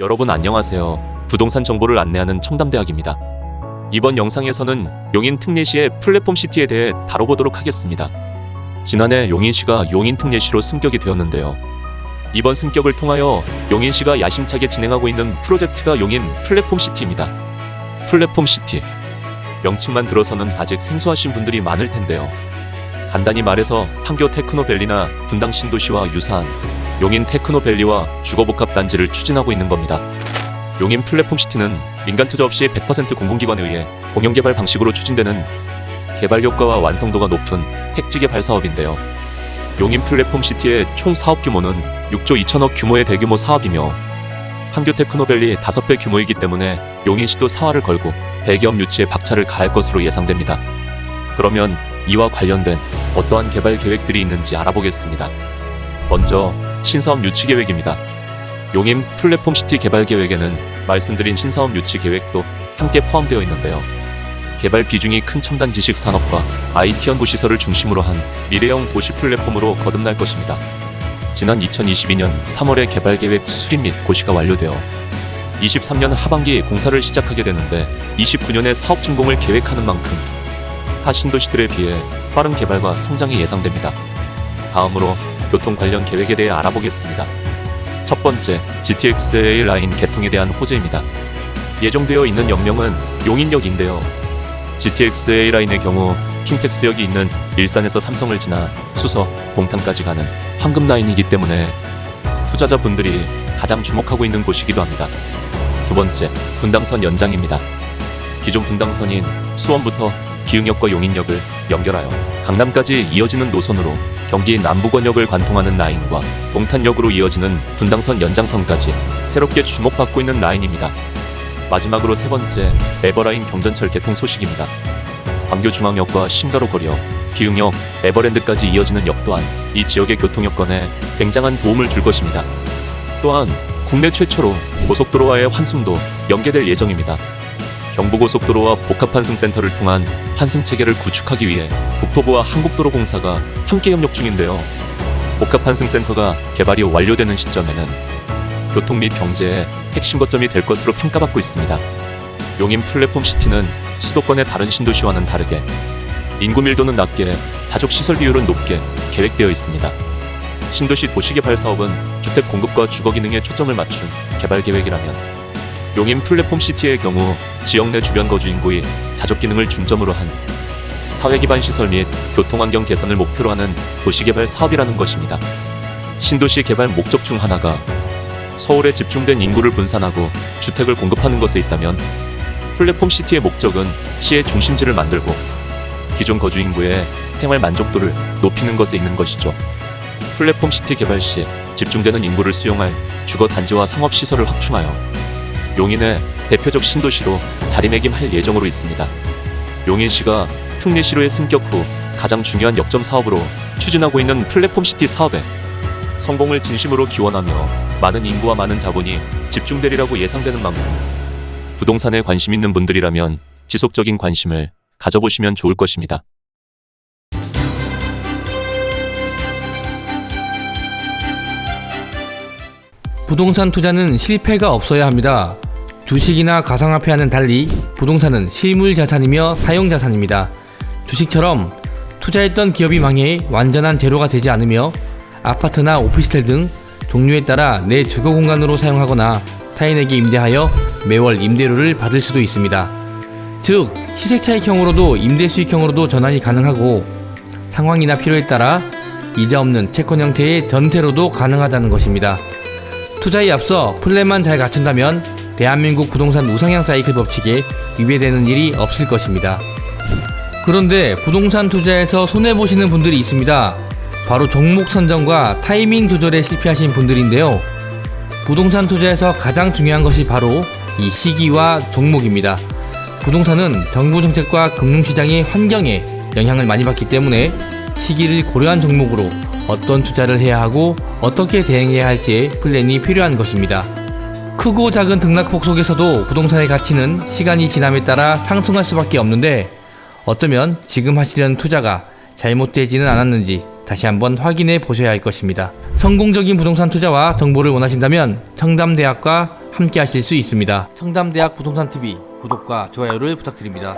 여러분 안녕하세요. 부동산 정보를 안내하는 청담대학입니다. 이번 영상에서는 용인 특례시의 플랫폼시티에 대해 다뤄보도록 하겠습니다. 지난해 용인시가 용인 특례시로 승격이 되었는데요. 이번 승격을 통하여 용인시가 야심차게 진행하고 있는 프로젝트가 용인 플랫폼시티입니다. 플랫폼시티. 명칭만 들어서는 아직 생소하신 분들이 많을 텐데요. 간단히 말해서 판교 테크노밸리나 분당 신도시와 유사한 용인 테크노밸리와 주거복합단지를 추진하고 있는 겁니다. 용인 플랫폼시티는 민간 투자 없이 100% 공공기관에 의해 공영개발 방식으로 추진되는 개발 효과와 완성도가 높은 택지 개발 사업인데요. 용인 플랫폼시티의 총 사업 규모는 6조 2천억 규모의 대규모 사업이며 판교 테크노밸리 5배 규모이기 때문에 용인시도 사활을 걸고 대기업 유치에 박차를 가할 것으로 예상됩니다. 그러면 이와 관련된 어떠한 개발 계획들이 있는지 알아보겠습니다. 먼저 신사업 유치 계획입니다. 용인 플랫폼시티 개발 계획에는 말씀드린 신사업 유치 계획도 함께 포함되어 있는데요. 개발 비중이 큰 첨단 지식 산업과 IT 연구 시설을 중심으로 한 미래형 도시 플랫폼으로 거듭날 것입니다. 지난 2022년 3월에 개발 계획 수립 및 고시가 완료되어 23년 하반기 공사를 시작하게 되는데 29년에 사업 준공을 계획하는 만큼 타 신도시들에 비해 빠른 개발과 성장이 예상됩니다. 다음으로 교통 관련 계획에 대해 알아보겠습니다. 첫 번째, GTX-A 라인 개통에 대한 호재입니다. 예정되어 있는 역명은 용인역인데요. GTX-A 라인의 경우 킨텍스역이 있는 일산에서 삼성을 지나 수서, 동탄까지 가는 황금 라인이기 때문에 투자자분들이 가장 주목하고 있는 곳이기도 합니다. 두 번째, 분당선 연장입니다. 기존 분당선인 수원부터 기흥역과 용인역을 연결하여 강남까지 이어지는 노선으로 경기 남부권역을 관통하는 라인과 동탄역으로 이어지는 분당선 연장선까지 새롭게 주목받고 있는 라인입니다. 마지막으로 세 번째, 에버라인 경전철 개통 소식입니다. 광교중앙역과 신가로 거리역, 기흥역, 에버랜드까지 이어지는 역 또한 이 지역의 교통 여건에 굉장한 도움을 줄 것입니다. 또한 국내 최초로 고속도로와의 환승도 연계될 예정입니다. 경부고속도로와 복합환승센터를 통한 환승체계를 구축하기 위해 국토부와 한국도로공사가 함께 협력 중인데요. 복합환승센터가 개발이 완료되는 시점에는 교통 및 경제의 핵심 거점이 될 것으로 평가받고 있습니다. 용인 플랫폼시티는 수도권의 다른 신도시와는 다르게 인구 밀도는 낮게 자족시설 비율은 높게 계획되어 있습니다. 신도시 도시개발 사업은 주택 공급과 주거 기능에 초점을 맞춘 개발 계획이라면 용인 플랫폼시티의 경우 지역 내 주변 거주 인구의 자족 기능을 중점으로 한 사회 기반 시설 및 교통환경 개선을 목표로 하는 도시개발 사업이라는 것입니다. 신도시 개발 목적 중 하나가 서울에 집중된 인구를 분산하고 주택을 공급하는 것에 있다면 플랫폼시티의 목적은 시의 중심지를 만들고 기존 거주 인구의 생활 만족도를 높이는 것에 있는 것이죠. 플랫폼시티 개발 시 집중되는 인구를 수용할 주거 단지와 상업 시설을 확충하여 용인의 대표적 신도시로 자리매김할 예정으로 있습니다. 용인시가 특례시로의 승격 후 가장 중요한 역점 사업으로 추진하고 있는 플랫폼시티 사업에 성공을 진심으로 기원하며 많은 인구와 많은 자본이 집중되리라고 예상되는 만큼 부동산에 관심 있는 분들이라면 지속적인 관심을 가져보시면 좋을 것입니다. 부동산 투자는 실패가 없어야 합니다. 주식이나 가상화폐와는 달리 부동산은 실물 자산이며 사용 자산입니다. 주식처럼 투자했던 기업이 망해 완전한 제로가 되지 않으며 아파트나 오피스텔 등 종류에 따라 내 주거 공간으로 사용하거나 타인에게 임대하여 매월 임대료를 받을 수도 있습니다. 즉, 시세차익 형으로도 임대 수익형으로도 전환이 가능하고 상황이나 필요에 따라 이자 없는 채권 형태의 전세로도 가능하다는 것입니다. 투자에 앞서 플랜만 잘 갖춘다면 대한민국 부동산 우상향 사이클 법칙에 위배되는 일이 없을 것입니다. 그런데 부동산 투자에서 손해보시는 분들이 있습니다. 바로 종목 선정과 타이밍 조절에 실패하신 분들인데요. 부동산 투자에서 가장 중요한 것이 바로 이 시기와 종목입니다. 부동산은 정부 정책과 금융시장의 환경에 영향을 많이 받기 때문에 시기를 고려한 종목으로 어떤 투자를 해야 하고 어떻게 대응해야 할지의 플랜이 필요한 것입니다. 크고 작은 등락폭 속에서도 부동산의 가치는 시간이 지남에 따라 상승할 수밖에 없는데 어쩌면 지금 하시려는 투자가 잘못되지는 않았는지 다시 한번 확인해 보셔야 할 것입니다. 성공적인 부동산 투자와 정보를 원하신다면 청담대학과 함께 하실 수 있습니다. 청담대학 부동산TV 구독과 좋아요를 부탁드립니다.